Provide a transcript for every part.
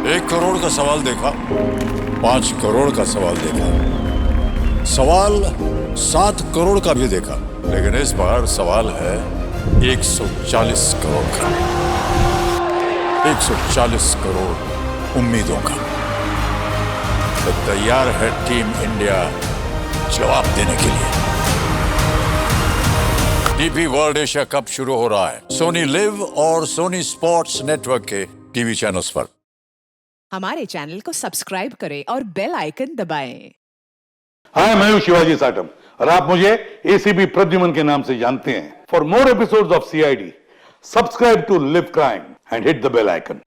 1 करोड़ का सवाल देखा, 5 करोड़ का सवाल देखा, सवाल 7 करोड़ का भी देखा, लेकिन इस बार सवाल है 140 करोड़ का। 140 करोड़ उम्मीदों का। तो तैयार है टीम इंडिया जवाब देने के लिए। डीपी वर्ल्ड एशिया कप शुरू हो रहा है सोनी लिव और सोनी स्पोर्ट्स नेटवर्क के टीवी चैनल्स पर। हमारे चैनल को सब्सक्राइब करें और बेल आइकन दबाएं। हाय, मैं हूं शिवाजी साटम और आप मुझे एसीपी प्रद्युमन के नाम से जानते हैं। For more episodes of CID, subscribe to live crime and hit the bell icon.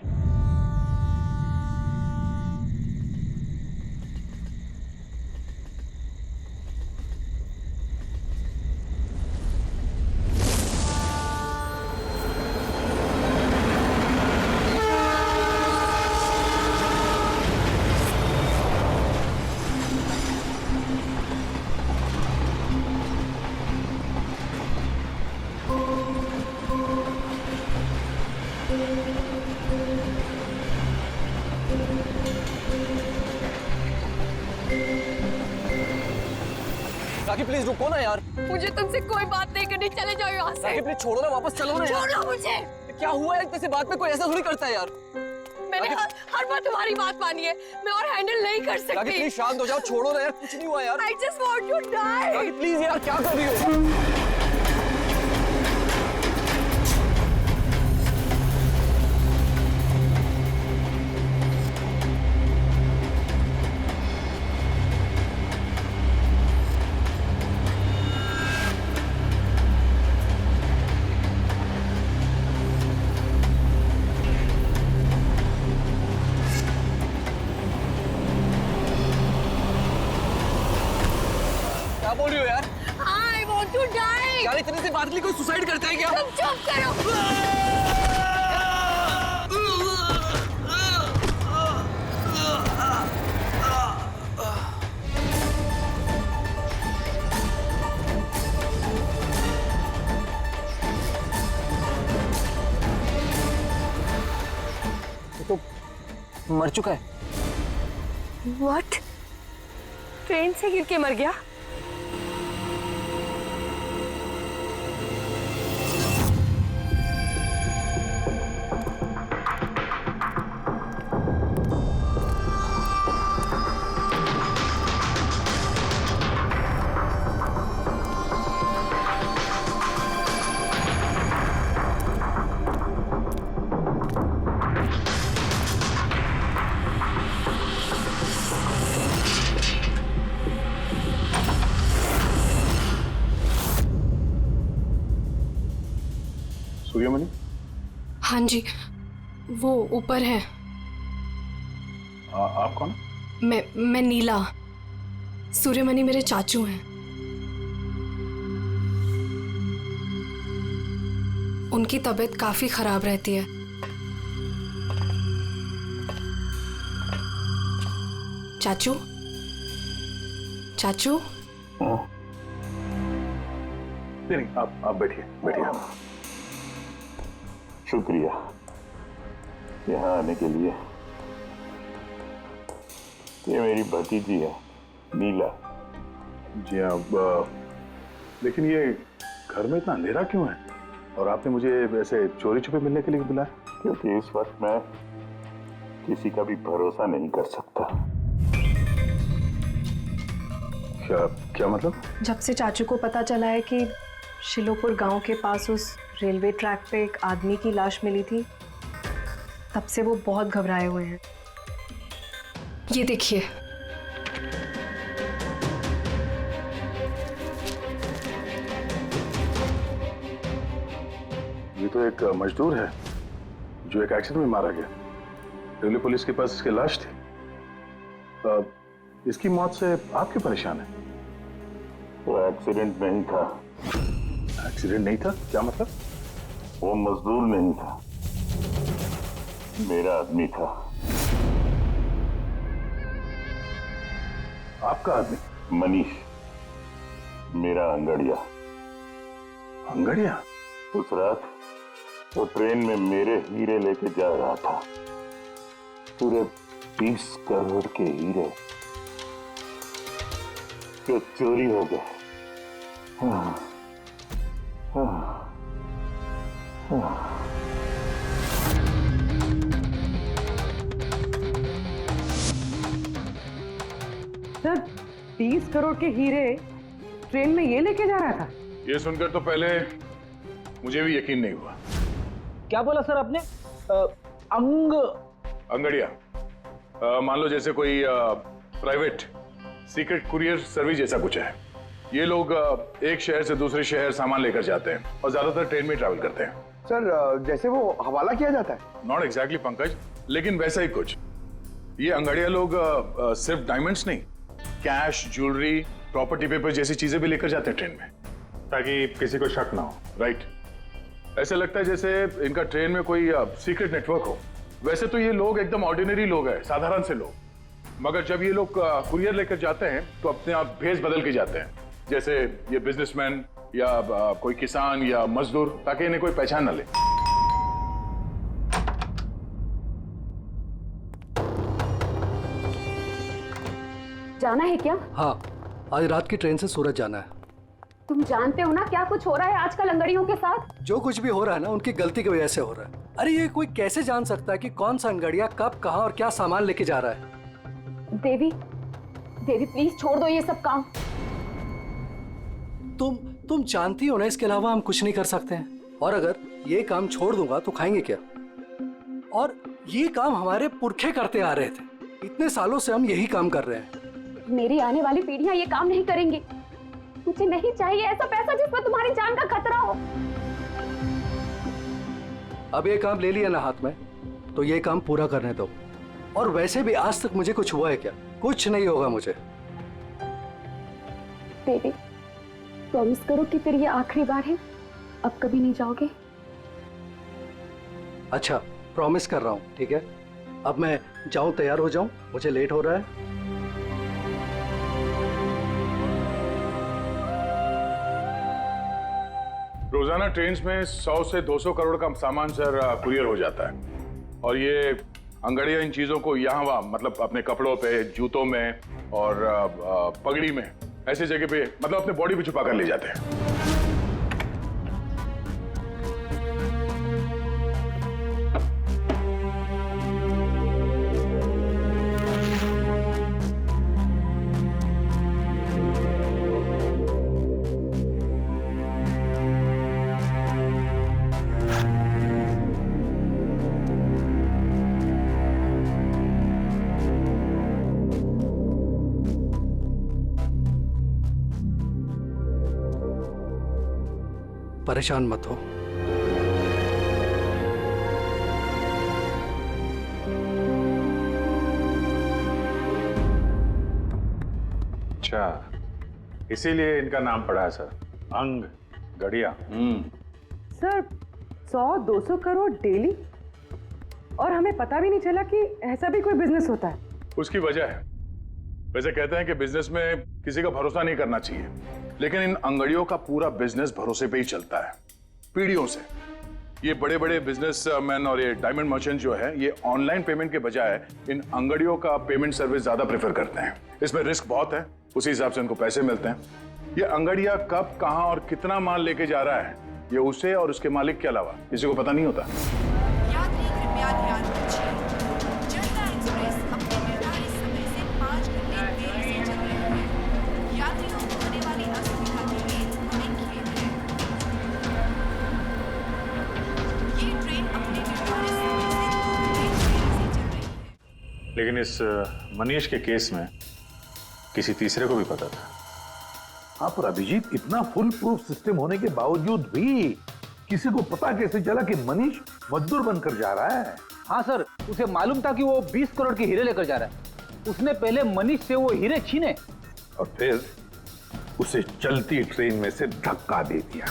Rakhi please रुको ना यार। मुझे तुमसे कोई बात नहीं करनी, चले जाओ यहाँ से। राखी प्लीज छोड़ो ना, वापस चलो ना यार। छोड़ो मुझे। क्या हुआ है, किसी बात पे कोई ऐसा थोड़ी करता है यार। मैंने हर बार तुम्हारी बात मानी है, मैं और हैंडल नहीं कर सकती। राखी प्लीज शांत हो जाओ, छोड़ो ना यार, कुछ नहीं हुआ यार। I just want to die। Rakhi please यार, क्या कर रही हो? क्या बोल रही हो यार? I want to die। यार इतने से बात के लिए कोई सुसाइड करता है क्या? तुम चुप करो। तो मर चुका है। What? ट्रेन से गिर के मर गया? सूर्यमणि, हाँ जी, वो ऊपर है। आप कौन? मैं नीला। सूर्यमणि मेरे चाचू हैं। उनकी तबीयत काफी खराब रहती है। चाचू, चाचू। नहीं, आप बैठिए बैठिए। शुक्रिया यहाँ आने के लिए। ये मेरी भतीजी है नीला। जी हाँ, लेकिन ये घर में इतना अंधेरा क्यों है? और आपने मुझे वैसे चोरी छुपे मिलने के लिए बुलाया? क्योंकि इस वक्त मैं किसी का भी भरोसा नहीं कर सकता। क्या मतलब? जब से चाचू को पता चला है कि शिलोपुर गांव के पास उस रेलवे ट्रैक पे एक आदमी की लाश मिली थी, तब से वो बहुत घबराए हुए हैं। ये देखिए। ये तो एक मजदूर है जो एक एक्सीडेंट में मारा गया। रेलवे पुलिस के पास इसकी लाश थी। इसकी मौत से आप क्यों परेशान हैं? वो एक्सीडेंट नहीं था। एक्सीडेंट नहीं था? क्या मतलब? वो मजदूर नहीं था, मेरा आदमी था। आपका आदमी? मनीष, मेरा अंगड़िया। अंगड़िया? उस रात वो ट्रेन में मेरे हीरे लेके जा रहा था। पूरे 20 करोड़ के हीरे जो चोरी हो गए। सर 20 करोड़ के हीरे ट्रेन में ये लेके जा रहा था? ये सुनकर तो पहले मुझे भी यकीन नहीं हुआ। क्या बोला सर आपने? अंगड़िया, मान लो जैसे कोई प्राइवेट सीक्रेट कुरियर सर्विस जैसा कुछ है। ये लोग एक शहर से दूसरे शहर सामान लेकर जाते हैं और ज्यादातर ट्रेन में ट्रैवल करते हैं। सर जैसे वो हवाला किया जाता है? नॉट एग्जैक्टली पंकज, लेकिन वैसा ही कुछ। ये अंगड़िया लोग सिर्फ डायमंड्स नहीं, कैश, ज्वेलरी, प्रॉपर्टी पेपर जैसी चीजें भी लेकर जाते हैं ट्रेन में, ताकि किसी को शक ना हो। राइट, ऐसा लगता है जैसे इनका ट्रेन में कोई सीक्रेट नेटवर्क हो। वैसे तो ये लोग एकदम ऑर्डिनरी लोग हैं, साधारण से लोग, मगर जब ये लोग कुरियर लेकर जाते हैं तो अपने आप भेस बदल के जाते हैं, जैसे ये बिजनेसमैन या कोई किसान या मजदूर, ताकि इन्हें कोई पहचान न ले। जाना है क्या? हाँ, आज रात की ट्रेन से सूरत जाना है। तुम जानते हो ना क्या कुछ हो रहा है आजकल अंगड़ियों के साथ? जो कुछ भी हो रहा है ना, उनकी गलती की वजह से हो रहा है। अरे ये कोई कैसे जान सकता है कि कौन सा अंगड़िया कब, कहाँ और क्या सामान लेके जा रहा है? देवी, देवी प्लीज छोड़ दो ये सब काम। तुम जानती हो ना, इसके अलावा हम कुछ नहीं कर सकते हैं। और अगर ये काम छोड़ दूंगा तो खाएंगे क्या? और ये काम हमारे पुरखे करते आ रहे थे, इतने सालों से हम यही काम कर रहे हैं। मेरी आने वाली पीढ़ियां ये काम नहीं करेंगी। मुझे नहीं चाहिए ऐसा पैसा जिसमें तुम्हारी जान का खतरा हो। अब ये काम ले लिया ना हाथ में, तो ये काम पूरा करने दो। और वैसे भी आज तक मुझे कुछ हुआ है क्या? कुछ नहीं होगा मुझे। देवी, प्रॉमिस करो कि फिर ये आखिरी बार है, अब कभी नहीं जाओगे। अच्छा, प्रॉमिस कर रहा हूँ, ठीक है? अब मैं जाऊं, तैयार हो जाऊं, मुझे लेट हो रहा है। रोजाना ट्रेन में 100 से 200 करोड़ का सामान सर कुरियर हो जाता है, और ये अंगड़िया इन चीजों को यहाँ वहाँ, मतलब अपने कपड़ों पे, जूतों में और पगड़ी में, ऐसी जगह पे, मतलब अपने बॉडी पे छुपा कर ले जाते हैं। परेशान मत हो। अच्छा, इसीलिए इनका नाम पड़ा है सर, अंग गड़िया। सर 100-200 करोड़ डेली, और हमें पता भी नहीं चला कि ऐसा भी कोई बिजनेस होता है। उसकी वजह है, वैसे कहते हैं कि बिजनेस में किसी का भरोसा नहीं करना चाहिए, लेकिन इन अंगड़ियों का पूरा बिजनेस भरोसे पे ही चलता है, पीढ़ियों से। ये बड़े बड़े बिजनेसमैन और ये डायमंड मर्चेंट जो है, ये ऑनलाइन पेमेंट के बजाय इन अंगड़ियों का पेमेंट सर्विस ज्यादा प्रेफर करते हैं। इसमें रिस्क बहुत है, उसी हिसाब से उनको पैसे मिलते हैं। ये अंगड़िया कब, कहां और कितना माल लेके जा रहा है, ये उसे और उसके मालिक के अलावा किसी को पता नहीं होता। यात्री कृपया ध्यान दीजिए, जनता एक्सप्रेस अपने निर्धारित समय से 5 घंटे देरी से चल रही है। यात्रियों को होने वाली असुविधा के लिए हमें खेद है। ये ट्रेन अपने निर्धारित समय से 2 घंटे देरी से चल रही है। लेकिन इस मनीष के केस में किसी तीसरे को भी पता था। हाँ, पर अभिजीत, इतना फुल प्रूफ सिस्टम होने के बावजूद भी किसी को पता कैसे चला कि मनीष मजदूर बनकर जा रहा है? हाँ सर, उसे मालूम था कि वो 20 करोड़ के हीरे लेकर जा रहा है। उसने पहले मनीष से वो हीरे छीने और फिर उसे चलती ट्रेन में से धक्का दे दिया।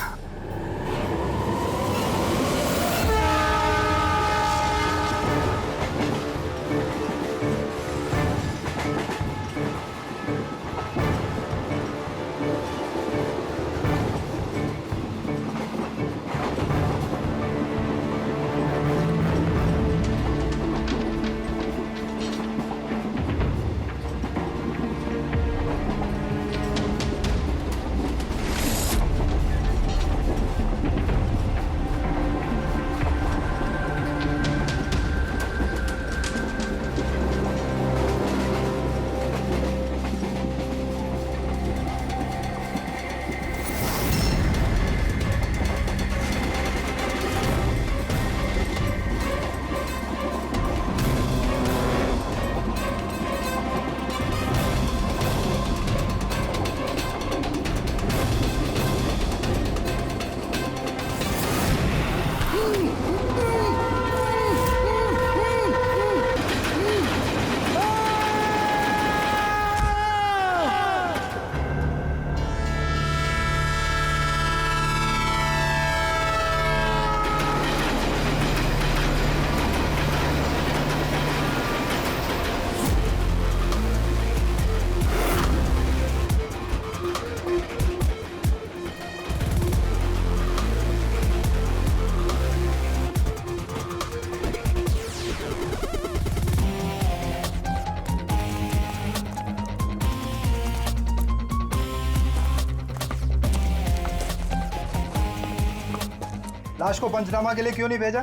लाश को पंचनामा के लिए क्यों नहीं भेजा?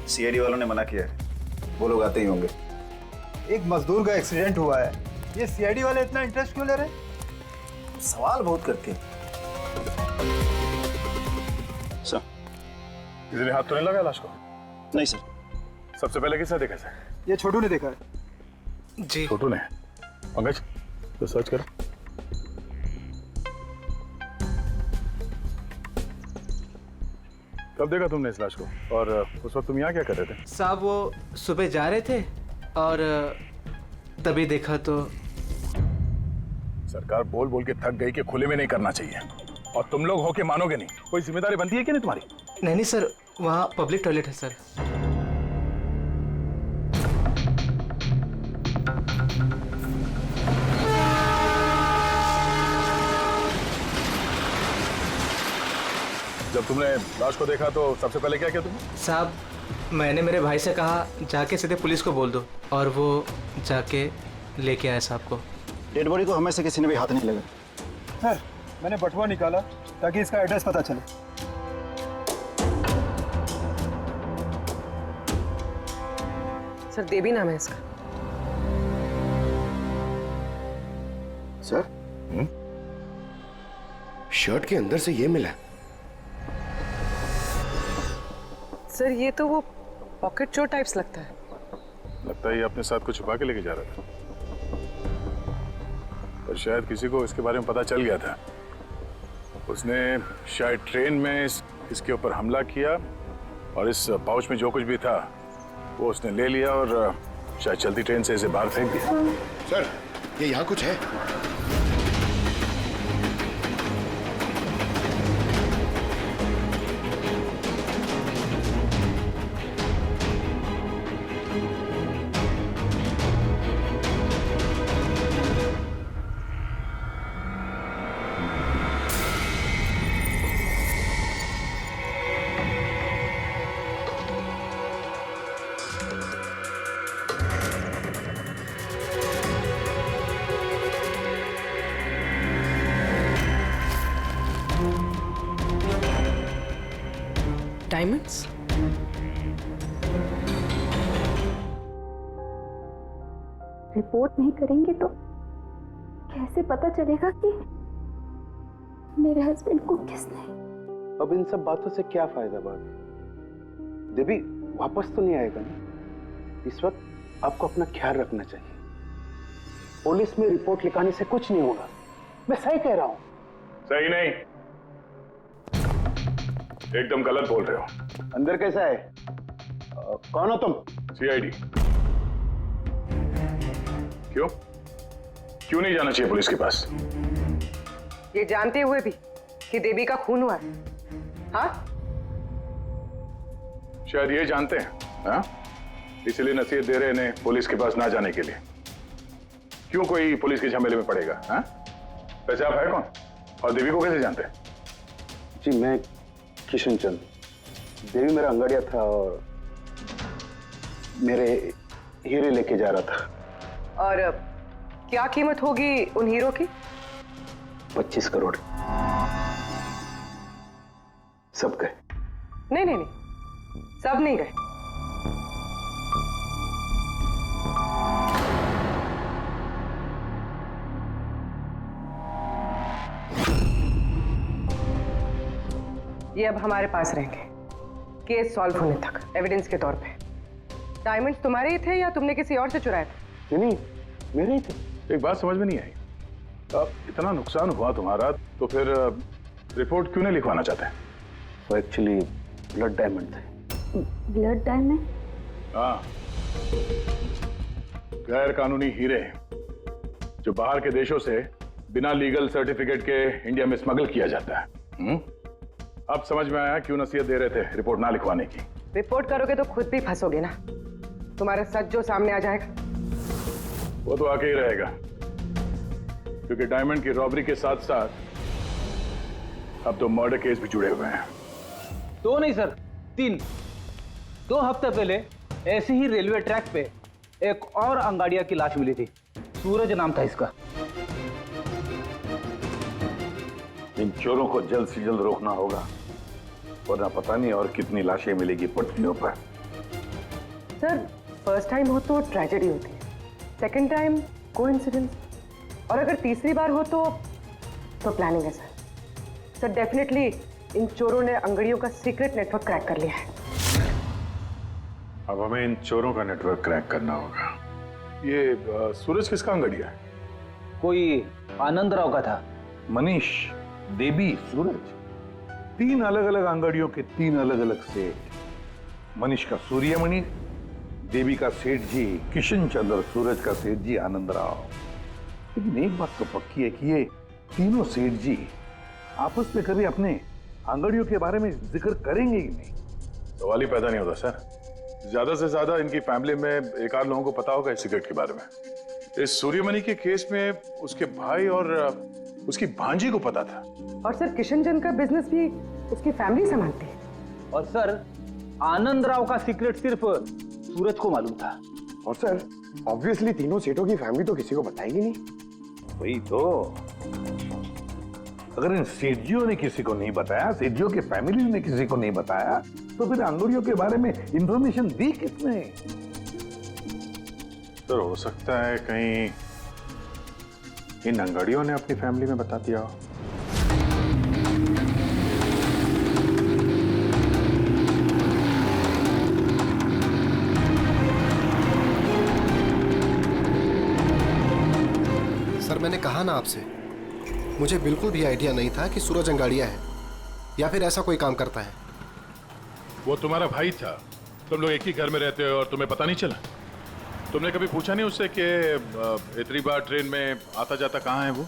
सीआईडी वालों ने मना किया है, वो लोग आते ही होंगे। एक मजदूर का एक्सीडेंट हुआ है, ये सीआईडी वाले इतना इंटरेस्ट क्यों ले रहे हैं? सवाल बहुत करते हैं। सर, किसी ने हाथ तो नहीं लगाया लाश को? नहीं सर। सबसे पहले किसने देखा सर? ये छोटू ने देखा है। जी छोटू ने। पंकज, तो सर्च करो। कब देखा तुमने इस लाश को? और उस वक्त तुम यहाँ क्या कर रहे थे? साहब वो सुबह जा रहे थे और तभी देखा तो। सरकार बोल बोल के थक गई कि खुले में नहीं करना चाहिए, और तुम लोग हो के मानोगे नहीं। कोई जिम्मेदारी बनती है कि नहीं तुम्हारी? नहीं सर, वहाँ पब्लिक टॉयलेट है सर। जब तुमने लाश को देखा तो सबसे पहले क्या किया तुमने? साहब मैंने मेरे भाई से कहा जाके सीधे पुलिस को बोल दो, और वो जाके लेके आया साहब को। डेड बॉडी को हमें से किसी ने भी हाथ नहीं लगा है, मैंने बटुआ निकाला ताकि इसका एड्रेस पता चले। सर देवी नाम है इसका। सर, शर्ट के अंदर से ये मिला। सर ये तो वो पॉकेट चोर टाइप्स लगता है। लगता है ये अपने साथ कुछ छुपा के लेके जा रहा था, और शायद किसी को इसके बारे में पता चल गया था। उसने शायद ट्रेन में इसके ऊपर हमला किया, और इस पाउच में जो कुछ भी था वो उसने ले लिया, और शायद चलती ट्रेन से इसे बाहर फेंक दिया। सर, ये यहाँ कुछ है। डायमंड्स? रिपोर्ट नहीं करेंगे तो कैसे पता चलेगा कि मेरे हस्बैंड को किसने? अब इन सब बातों से क्या फायदा भाभी? देवी वापस तो नहीं आएगा ना? इस वक्त आपको अपना ख्याल रखना चाहिए। पुलिस में रिपोर्ट लिखाने से कुछ नहीं होगा। मैं सही कह रहा हूँ। सही नहीं, एकदम गलत बोल रहे हो। अंदर कैसा है? कौन हो तुम? सीआईडी। क्यों क्यों नहीं जाना चाहिए पुलिस के पास? ये जानते हुए भी कि देवी का खून हुआ है? हाँ, शायद ये जानते हैं, हाँ? इसलिए नसीहत दे रहे हैं इन्हें पुलिस के पास ना जाने के लिए। क्यों कोई पुलिस के झमेले में पड़ेगा? हाँ? वैसे आप है कौन, और देवी को कैसे जानते हैं? जी मैं किशन चंद। देवी मेरा अंगड़िया था और मेरे हीरे लेके जा रहा था। और क्या कीमत होगी उन हीरो की? 25 करोड़। सब गए? नहीं नहीं नहीं, सब नहीं गए। ये अब हमारे पास रहेंगे केस सॉल्व होने तक, एविडेंस के तौर पे। डायमंड्स तुम्हारे ही थे या तुमने किसी और से चुराए थे? नहीं, मेरे ही थे। एक बात समझ में नहीं आई, अब इतना नुकसान हुआ तुम्हारा तो फिर रिपोर्ट क्यों नहीं लिखवाना चाहते? वो एक्चुअली ब्लड डायमंड थे। Blood diamond? हाँ, गैर कानूनी हीरे जो बाहर के देशों से बिना लीगल सर्टिफिकेट के इंडिया में स्मगल किया जाता है। अब समझ में आया क्यों नसीहत दे रहे थे रिपोर्ट ना लिखवाने की। रिपोर्ट करोगे तो खुद भी फंसोगे ना, तुम्हारा सच जो सामने आ जाएगा। वो तो आके ही रहेगा, क्योंकि डायमंड की रॉबरी के साथ साथ अब तो मर्डर केस भी जुड़े हुए हैं। 2 नहीं सर, 3। 2 हफ्ते पहले ऐसे ही रेलवे ट्रैक पे एक और अंगाड़िया की लाश मिली थी। सूरज नाम था इसका। इन चोरों को जल्द से जल्द रोकना होगा, वरना पता नहीं और कितनी लाशें मिलेगी पटरियों पर। सर फर्स्ट टाइम हो तो ट्रेजेडी होती है, सेकंड टाइम कोइंसिडेंस, और अगर तीसरी बार हो तो प्लानिंग है सर। सर डेफिनेटली इन चोरों ने अंगड़ियों का सीक्रेट नेटवर्क क्रैक कर लिया है। अब हमें इन चोरों का नेटवर्क क्रैक करना होगा। ये सूरज किसका अंगड़िया है? कोई आनंद राव का था। मनीष, देवी, सूरज, 3 अलग अलग अंगड़ियों के 3 अलग अलग सेठ। मनीष का सूर्यमणि, देवी का सेठ जी किशन चंद्र, सूरज का सेठ जी आनंद राव। लेकिन एक बात तो पक्की है कि ये तीनों सेठ जी आपस में कभी अपने अंगड़ियों के बारे में जिक्र करेंगे ही नहीं। सवाल ही पैदा नहीं होता सर। ज्यादा से ज्यादा इनकी फैमिली में एक आध लोगों को पता होगा इस सिगरेट के बारे में। इस सूर्यमणि के केस में उसके भाई और उसकी भांजी को पता था। और सर किशन चंद का बिजनेस भी उसकी फैमिली संभालती है। और सर आनंद राव का सीक्रेट सिर्फ सूरज को मालूम था। और सर ऑब्वियसली तीनों सेठों की फैमिली तो किसी को बताएगी नहीं। वही तो, अगर इन सेठियों ने किसी को नहीं बताया, सेठियों के फैमिली ने किसी को नहीं बताया, तो फिर अंगड़ियों के बारे में इंफॉर्मेशन दी किसने? तो हो सकता है कहीं इन अंगड़ियों ने अपनी फैमिली में बता दिया हो। सर मैंने कहा ना आपसे, मुझे बिल्कुल भी आइडिया नहीं था कि सूरज अंगाड़िया है या फिर ऐसा कोई काम करता है। वो तुम्हारा भाई था, तुम लोग एक ही घर में रहते हो और तुम्हें पता नहीं चला? तुमने कभी पूछा नहीं उससे कि इतनी बार ट्रेन में आता जाता कहाँ है वो?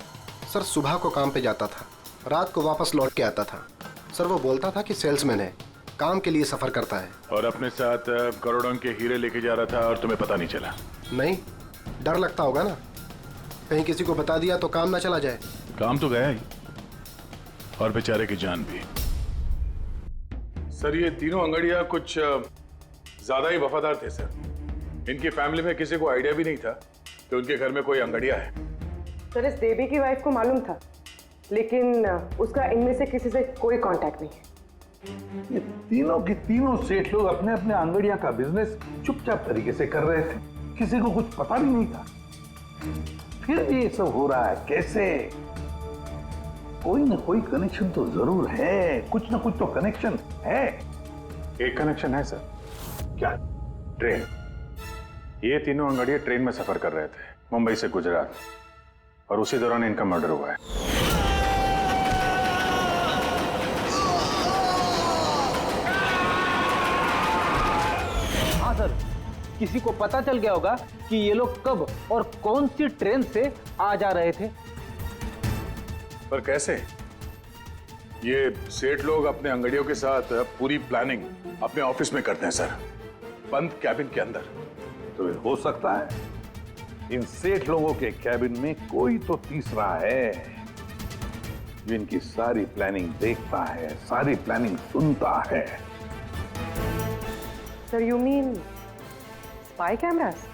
सर सुबह को काम पे जाता था, रात को वापस लौट के आता था। सर वो बोलता था कि सेल्समैन है, काम के लिए सफर करता है। और अपने साथ करोड़ों के हीरे लेके जा रहा था और तुम्हें पता नहीं चला? नहीं, डर लगता होगा ना, कहीं किसी को बता दिया तो काम ना चला जाए। काम तो गया ही, और बेचारे की जान भी। सर ये तीनों अंगड़िया कुछ ज्यादा ही वफादार थे सर। इनकी फैमिली में किसी को आइडिया भी नहीं था कि उनके घर में कोई अंगड़िया है। सर इस देवी की वाइफ को मालूम था, लेकिन उसका इनमें से किसी से कोई कांटेक्ट नहीं है। ये तीनों की तीनों सेठ लोग अपने अपने अंगड़िया का बिजनेस चुपचाप तरीके से कर रहे थे, किसी को कुछ पता भी नहीं था। फिर भी ये सब हो रहा है कैसे? कोई ना कोई कनेक्शन तो जरूर है, कुछ ना कुछ तो कनेक्शन है। एक कनेक्शन है सर। क्या? ट्रेन। ये तीनों अंगड़िया ट्रेन में सफर कर रहे थे मुंबई से गुजरात, और उसी दौरान इनका मर्डर हुआ है। हाँ सर, किसी को पता चल गया होगा कि ये लोग कब और कौन सी ट्रेन से आ जा रहे थे। पर कैसे? ये सेठ लोग अपने अंगड़ियों के साथ पूरी प्लानिंग अपने ऑफिस में करते हैं सर, बंद कैबिन के अंदर। तो हो सकता है इन सेठ लोगों के कैबिन में कोई तो तीसरा है जो इनकी सारी प्लानिंग देखता है, सारी प्लानिंग सुनता है। Sir you mean spy cameras?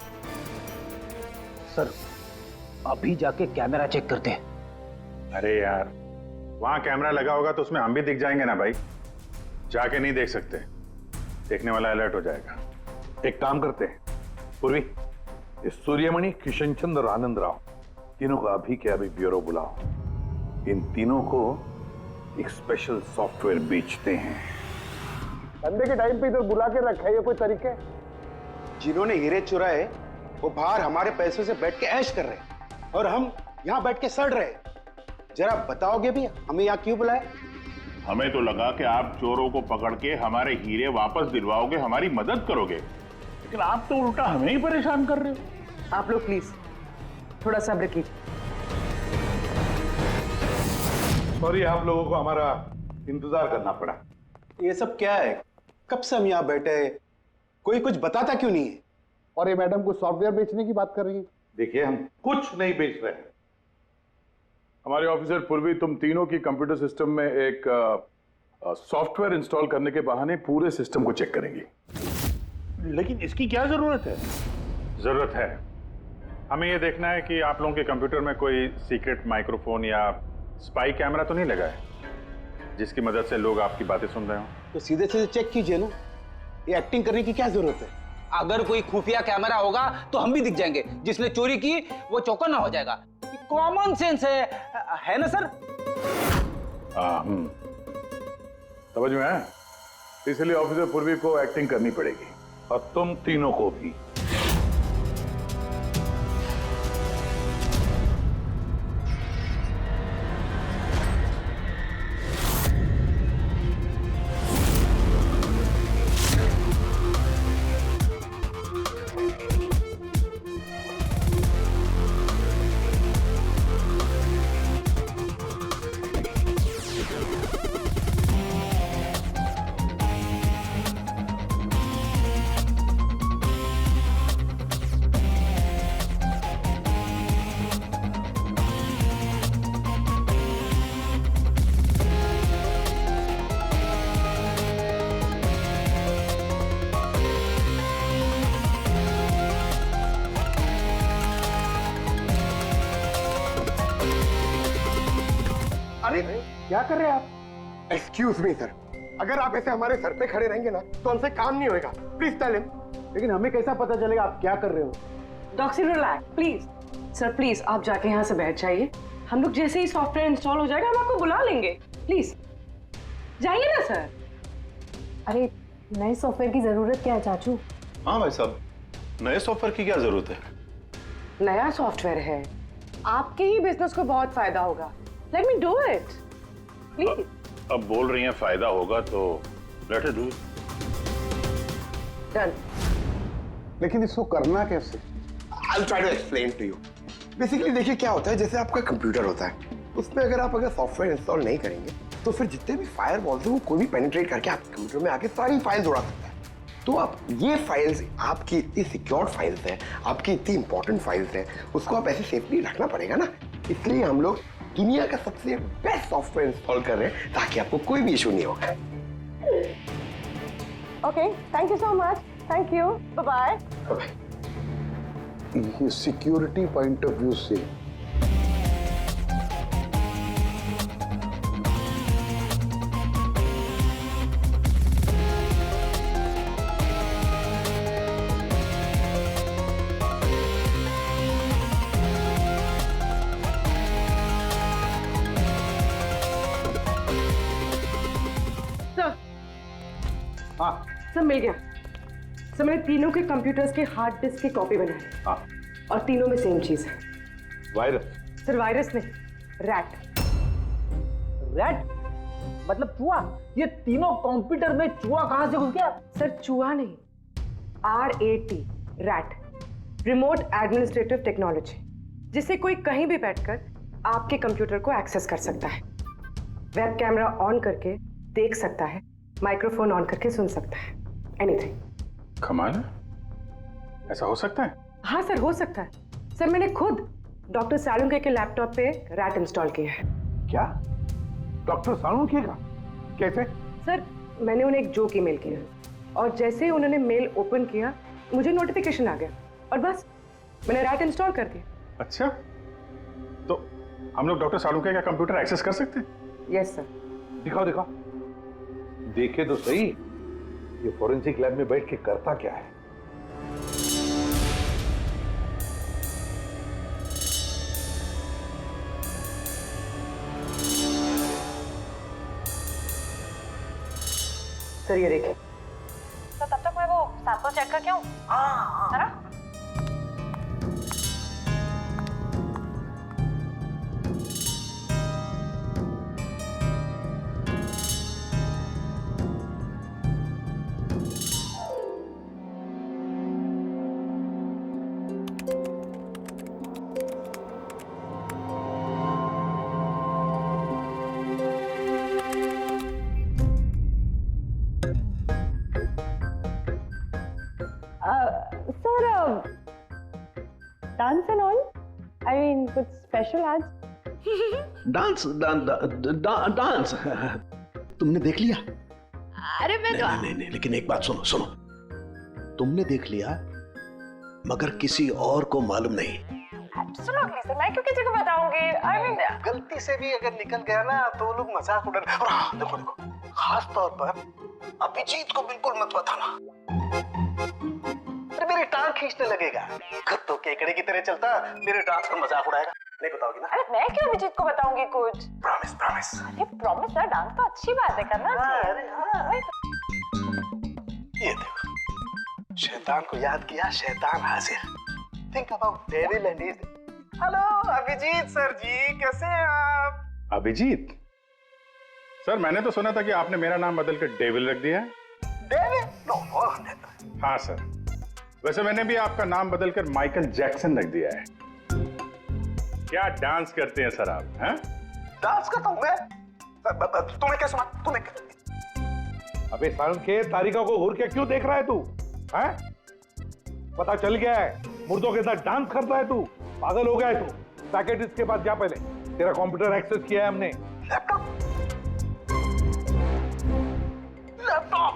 Sir अभी जाके कैमरा चेक करते हैं। अरे यार, वहां कैमरा लगा होगा तो उसमें हम भी दिख जाएंगे ना भाई। जाके नहीं देख सकते, देखने वाला अलर्ट हो जाएगा। एक काम करते हैं पूर्वी, इस सूर्यमणि, किशन चंद्र और आनंद राव तीनों को अभी के अभी ब्यूरो बुलाओ। इन तीनों को एक स्पेशल सॉफ्टवेयर बेचते हैं। धंधे के टाइम पे इधर बुला के रखा है, ये कोई तरीका है? जिन्होंने हीरे चुराए वो बाहर हमारे पैसों से बैठ के ऐश कर रहे हैं और हम यहाँ बैठ के सड़ रहे। जरा बताओगे भी हमें यहाँ क्यों बुलाया? हमें तो लगा कि आप चोरों को पकड़ के हमारे हीरे वापस दिलवाओगे, हमारी मदद करोगे, लेकिन आप तो उल्टा हमें ही परेशान कर रहे हो। आप लोग प्लीज थोड़ा सब्र कीजिए। सॉरी, आप लोगों को हमारा इंतजार करना पड़ा। ये सब क्या है? कब से हम यहाँ बैठे हैं, कोई कुछ बताता क्यों नहीं है? और ये मैडम कुछ सॉफ्टवेयर बेचने की बात कर रही है। देखिए, हम कुछ नहीं बेच रहे हैं। हमारे ऑफिसर पूर्वी तुम तीनों की कंप्यूटर सिस्टम में एक सॉफ्टवेयर इंस्टॉल करने के बहाने पूरे सिस्टम को चेक करेंगी। लेकिन इसकी क्या जरूरत है? जरूरत है, हमें यह देखना है कि आप लोगों के कंप्यूटर में कोई सीक्रेट माइक्रोफोन या स्पाई कैमरा तो नहीं लगा है जिसकी मदद से लोग आपकी बातें सुन रहे हो। तो सीधे सीधे चेक कीजिए ना, ये एक्टिंग करने की क्या जरूरत है? अगर कोई खुफिया कैमरा होगा तो हम भी दिख जाएंगे, जिसने चोरी की वो चौकन्ना हो जाएगा। कॉमन सेंस है ना सर? समझ में आया? इसलिए ऑफिसर पूर्वी को एक्टिंग करनी पड़ेगी और तुम तीनों को भी। अरे क्या कर रहे हैं आप? एक्सक्यूज मी सर, अगर आप ऐसे हमारे सर पे खड़े रहेंगे ना तो हमसे काम नहीं होएगा। Please tell him. लेकिन हमें कैसा पता चलेगा आप क्या कर रहे हो? Doctor relax please. Sir please आप जाके यहाँ से बैठ जाइए, हम लोग जैसे ही सॉफ्टवेयर इंस्टॉल हो जाएगा हम आपको बुला लेंगे। प्लीज जाइए ना सर। अरे नए सॉफ्टवेयर की जरूरत क्या है चाचू? हाँ भाई साहब, नए सॉफ्टवेयर की क्या जरूरत है? नया सॉफ्टवेयर है, आपके ही बिजनेस को बहुत फायदा होगा। Let me do it please. अब बोल रही हैं फायदा होगा तो लेट इट डू। डन। लेकिन इसको करना कैसे? I'll try to explain to you. Basically देखिए क्या होता है, जैसे आपका कंप्यूटर होता है, उसमें अगर सॉफ्टवेयर इंस्टॉल नहीं करेंगे तो फिर जितने भी फायरवॉल्स हैं वो कोई भी पेनिट्रेट करके आपके कंप्यूटर में आके सारी फाइल्स उड़ा सकता है। तो आप ये फाइल्स, आपकी इतनी सिक्योर्ड फाइल्स हैं, आपकी इतनी इंपॉर्टेंट फाइल्स हैं, उसको आप ऐसे सेफली रखना पड़ेगा ना। इसलिए हम लोग दुनिया का सबसे बेस्ट सॉफ्टवेयर इंस्टॉल कर रहे हैं ताकि आपको कोई भी इशू नहीं होगा। Okay, thank you so much. Thank you, bye bye. ये सिक्योरिटी पॉइंट ऑफ व्यू से हाँ सर मिल गया। सर मैंने तीनों के कंप्यूटर्स के हार्ड डिस्क की कॉपी बनाई। हाँ। और तीनों में सेम चीज है। वायरस? सर वायरस नहीं, रैट। रैट मतलब चूहा? ये तीनों कंप्यूटर में चूहा कहां से घुस गया? सर चूहा नहीं, RAT, rat, remote administrative technology, जिससे कोई कहीं भी बैठकर आपके कंप्यूटर को एक्सेस कर सकता है, वेब कैमरा ऑन करके देख सकता है, माइक्रोफोन ऑन करके सुन सकता है, एनीथिंग। कमाल है, ऐसा हो सकता है? हाँ सर हो सकता है। सर मैंने खुद डॉक्टर सालुंके के लैपटॉप पे रैट इंस्टॉल किया है। क्या? डॉक्टर सालुंके का? कैसे? सर मैंने उन्हें एक जोक ईमेल किया और जैसे ही उन्होंने मेल ओपन किया मुझे नोटिफिकेशन आ गया और बस मैंने रैट इंस्टॉल कर दिया। अच्छा, तो हम लोग डॉक्टर सालुंके का कंप्यूटर एक्सेस कर सकते हैं? Yes sir. दिखाओ दिखाओ, देखे तो सही ये फोरेंसिक लैब में बैठ के करता क्या है। सर ये देखिए। तो तब तक मैं वो सैंपल चेक करके आऊं? है ना? Dance and all, I mean कुछ स्पेशल आज? डांस डांस तुमने देख लिया? अरे मैं तो नहीं, लेकिन एक बात सुनो सुनो, तुमने देख लिया मगर किसी और को मालूम नहीं। एब्सोल्युटली सर, मैं क्यों किसी को बताऊंगी? आई मीन गलती से भी अगर निकल गया ना तो लोग मजाक उड़ा। और हाँ देखो देखो, खास तौर पर अभिजीत को बिल्कुल मत बताना। अरे मेरी टांग खींचने लगेगा। खुद तो केकड़े की तरह चलता, मेरे डांस पर मजाक उड़ाएगा। नहीं बताओगी ना? अरे मैं क्यों अभिजीत को बताऊंगी कुछ? Promise promise. अरे प्रॉमिस यार, डांस तो अच्छी बात है, करना चाहिए। ये देखो, शैतान को याद किया, शैतान हाजिर। Think about devil and his. Hello Abhijeet sir ji, कैसे हैं आप? अभिजीत सर, मैंने तो सुना था कि आपने मेरा नाम बदल कर डेविल रख दिया है। डेविल? नो। हाँ सर, वैसे मैंने भी आपका नाम बदलकर माइकल जैक्सन रख दिया है। क्या डांस करते हैं सर आप? हैं? डांस करता हूँ मैं? तुम्हें क्या सुना? तुम्हें अबे सारण के तारिका को घूर के क्यों देख रहा है तू? हैं? पता चल गया है, मुर्दों के साथ डांस करता है तू। पागल हो गया है तू। पैकेट के पास जा पहले। तेरा कंप्यूटर एक्सेस किया है हमने। लैपटॉप? लैपटॉप?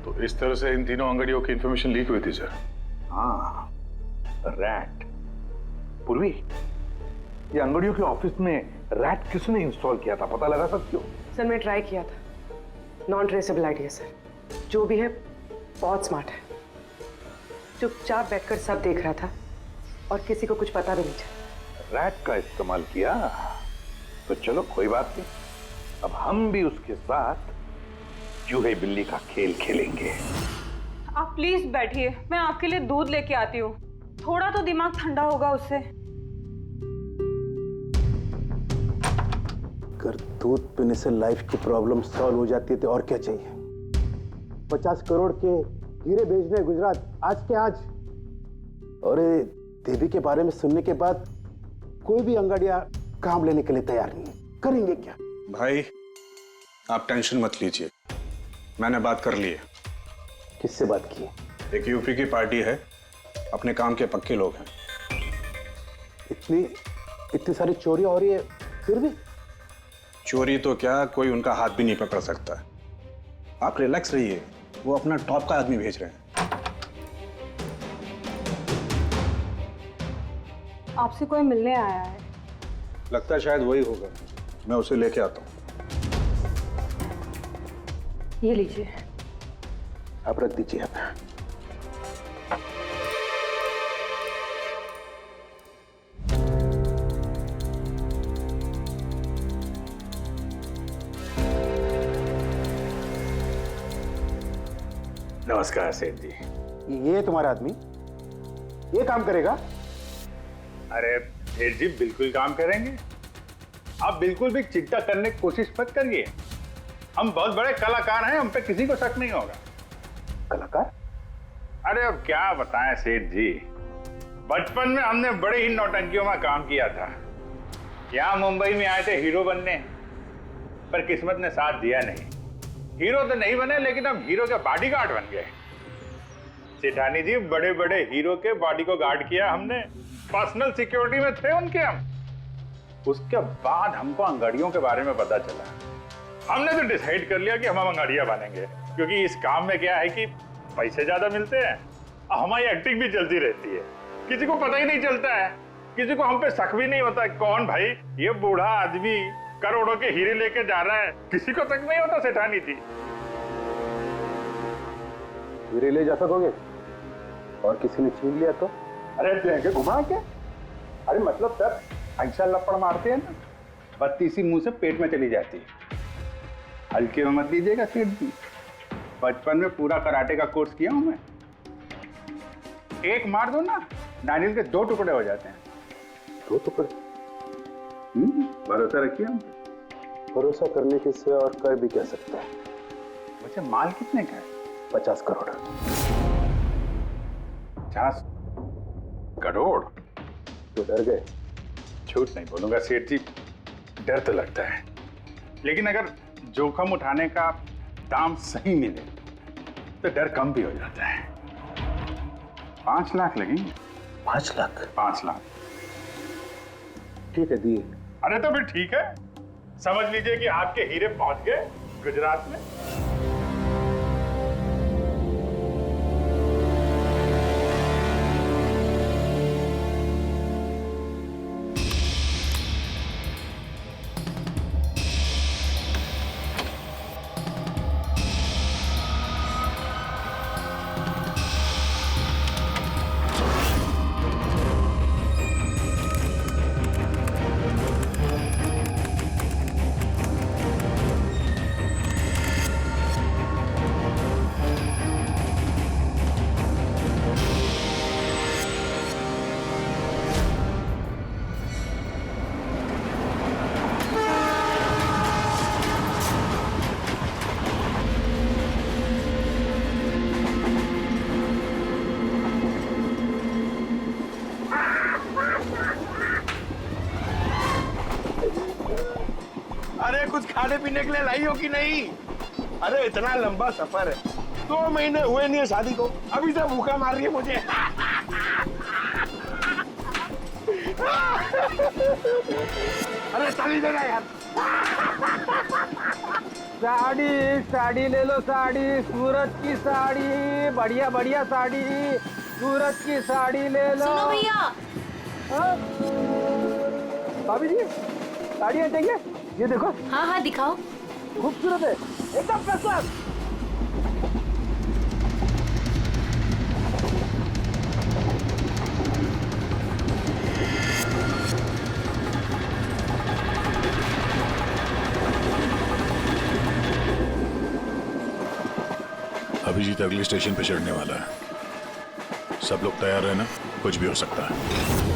तो इस तरह से इन तीनों अंगड़ियों की इंफॉर्मेशन लीक हुई थी सर। हाँ, रैट। पूर्वी, ये अंगड़ियों के ऑफिस में रैट किसने इंस्टॉल किया था, पता लगा सकते हो? सर मैं ट्राई किया था, नॉन ट्रेसेबल आइडिया सर। जो भी है बहुत स्मार्ट है, चुपचाप बैठकर सब देख रहा था और किसी को कुछ पता भी नहीं चला। रैट का इस्तेमाल किया तो चलो कोई बात नहीं, अब हम भी उसके साथ चूहे बिल्ली का खेल खेलेंगे। आप प्लीज बैठिए, मैं आपके लिए दूध लेके आती हूँ, थोड़ा तो दिमाग ठंडा होगा उससे। अगर दूध पीने से लाइफ की प्रॉब्लम सॉल्व हो जाती है तो और क्या चाहिए? 50 करोड़ के हीरे भेजने गुजरात आज के आज। और देवी के बारे में सुनने के बाद कोई भी अंगड़िया काम लेने के लिए तैयार नहीं है। करेंगे क्या? भाई आप टेंशन मत लीजिए, मैंने बात कर ली है। किससे बात की? एक यूपी की पार्टी है, अपने काम के पक्के लोग हैं। इतनी सारी चोरियां हो रही है फिर भी? चोरी तो क्या, कोई उनका हाथ भी नहीं पकड़ सकता। आप रिलैक्स रहिए, वो अपना टॉप का आदमी भेज रहे हैं। आपसे कोई मिलने आया है? लगता है शायद वही होगा, मैं उसे लेके आता हूँ। ये लीजिए। आप रख दीजिए। आप नमस्कार सेठ जी। ये तुम्हारा आदमी ये काम करेगा? अरे सेठ जी बिल्कुल काम करेंगे, आप बिल्कुल भी चिंता करने की कोशिश मत करिए। हम बहुत बड़े कलाकार हैं, हम पे किसी को शक नहीं होगा। कलाकार? अरे अब क्या बताएं सेठ जी, बचपन में हमने बड़े ही नौटंकियों में काम किया था। यहाँ मुंबई में आए थे हीरो बनने, पर किस्मत ने साथ दिया नहीं। हीरो तो नहीं बने, लेकिन हम हीरो के बॉडीगार्ड बन गए। सेठानी जी, बड़े बड़े हीरो के बॉडी को गार्ड किया हमने, पर्सनल सिक्योरिटी में थे उनके हम। उसके बाद हमको अंगड़ियों के बारे में पता चला, हमने तो डिसाइड कर लिया कि हम अंगड़िया बनेंगे, क्योंकि इस काम में क्या है कि पैसे ज्यादा मिलते हैं और हमारी एक्टिंग भी चलती रहती है। किसी को पता ही नहीं चलता है, किसी को हम पे शक भी नहीं होता कौन भाई ये बूढ़ा आदमी करोड़ों के हीरे लेके जा रहा है, किसी को तक नहीं होता सेठानी थी। हीरे ले जा सकोगे और किसी ने छीन लिया तो? अरे देंगे घुमा के। अरे मतलब सर ऐसा लपड़ मारते हैं ना, बत्ती सी मुंह से पेट में चली जाती है। हल्के में मत लीजिएगा सेठ जी, बचपन में पूरा कराटे का कोर्स किया हूं मैं। एक मार दो ना, नारियल के 2 टुकड़े हो जाते हैं। 2 टुकड़े? भरोसा रखिए हम। भरोसा करने के सिवा और कर भी क्या सकता है? वैसे माल कितने का है? 50 करोड़। 50 करोड़? तो डर गए? झूठ नहीं बोलूंगा सेठ जी, डर तो लगता है, लेकिन अगर जोखिम उठाने का दाम सही मिले तो डर कम भी हो जाता है। 5 लाख लगेंगे। 5 लाख? 5 लाख। ठीक है, दिए। अरे तो फिर ठीक है, समझ लीजिए कि आपके हीरे पहुंच गए गुजरात में। खाने पीने के लिए लाई हो कि नहीं? अरे इतना लंबा सफर है, 2 महीने हुए नहीं है शादी को, अभी से भूखा मार रही है मुझे। अरे साड़ी देना यार। साड़ी ले लो, साड़ी, सूरज की साड़ी, बढ़िया बढ़िया साड़ी, सूरज की साड़ी ले लो। सुनो भैया। भाभी जी, साड़ियाँ चाहिए? ये देखो। हाँ हाँ दिखाओ। खूबसूरत है, एकदम फर्स्ट क्लास। अभिजीत अगले स्टेशन पे चढ़ने वाला है। सब लोग तैयार रहना, कुछ भी हो सकता है।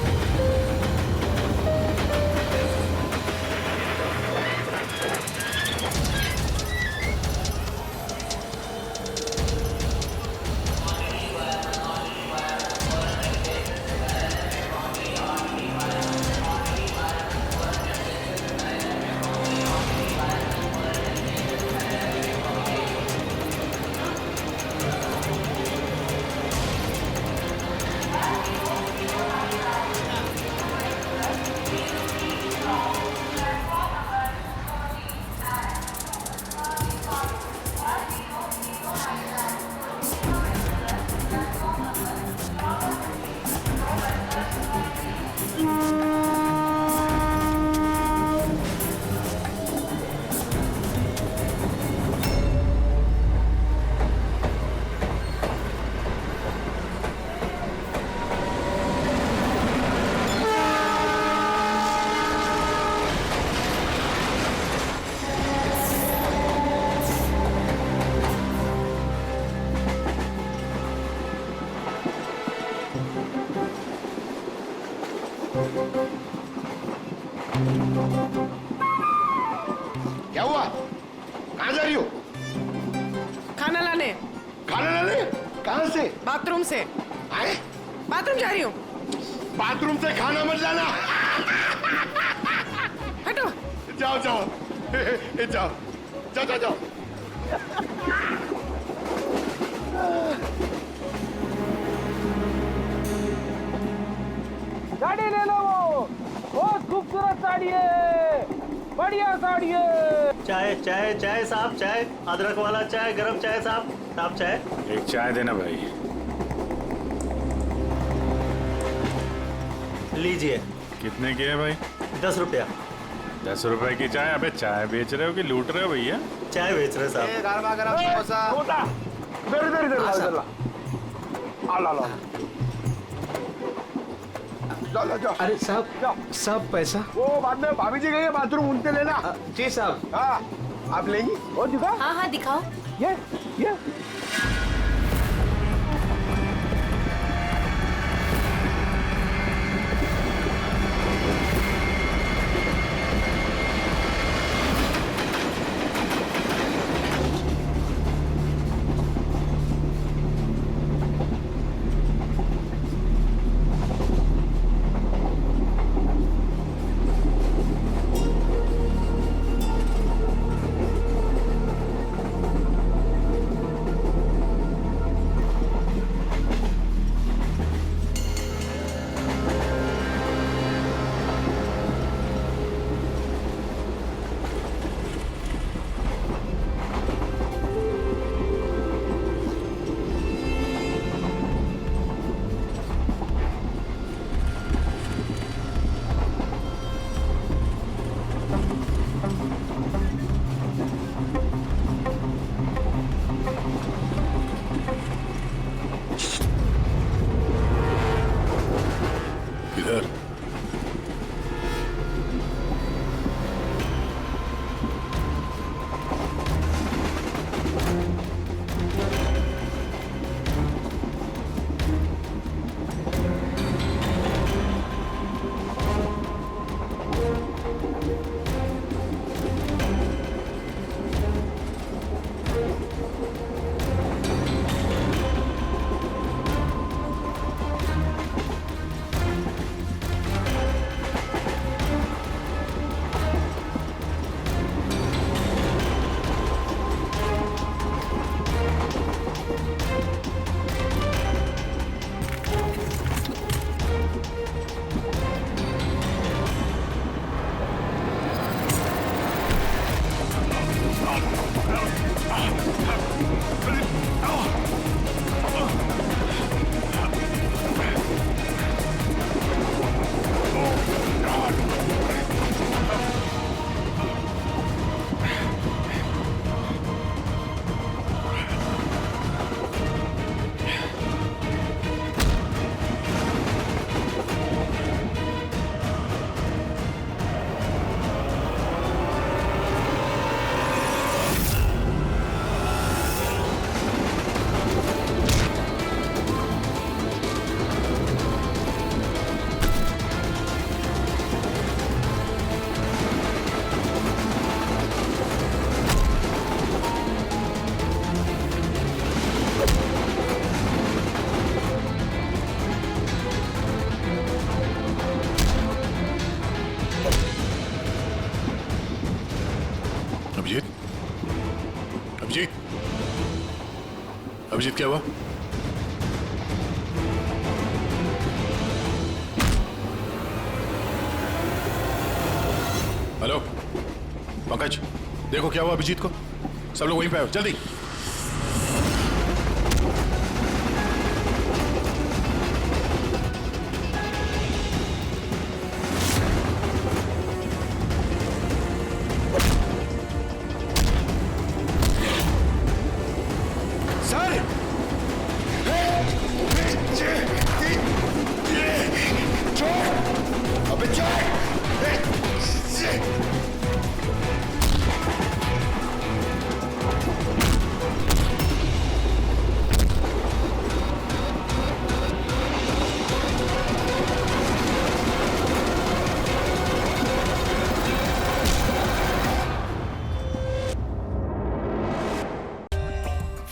क्या हुआ? कहाँ जा रही हो? खाना लाने। खाना लाने? कहाँ से? बाथरूम से। आए? बाथरूम जा रही हूँ। बाथरूम से खाना मत लाना। हटो। जाओ जाओ जाओ जाओ जाओ जाओ। साड़ी ले लो, वो बहुत खूबसूरत साड़ी है, बढ़िया साड़ी है। चाय चाय चाय साहब, चाय, अदरक वाला चाय, गरम चाय साहब। साहब चाय। एक चाय देना भाई। लीजिए। कितने की है भाई? 10 रुपया। 10 रुपए की चाय? अबे चाय बेच रहे हो कि लूट रहे हो भैया? चाय बेच रहे साहब। गरमा गरम समोसा। इधर इधर इधर ला इधर ला। ला ला। जाओ जाओ। अरे साहब पैसा। वो बाद में भाभी जी गई है बाथरूम, उनसे लेना। जी साहब। हाँ आप लेंगी? और दिखा। हाँ हाँ दिखाओ। ये अभिजीत क्या हुआ? हेलो पंकज, देखो क्या हुआ अभिजीत को। सब लोग वहीं पे आओ जल्दी।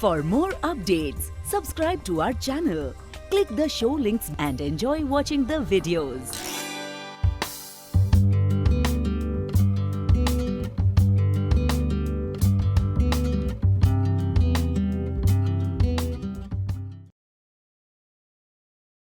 For more updates, subscribe to our channel, click the show links and enjoy watching the videos.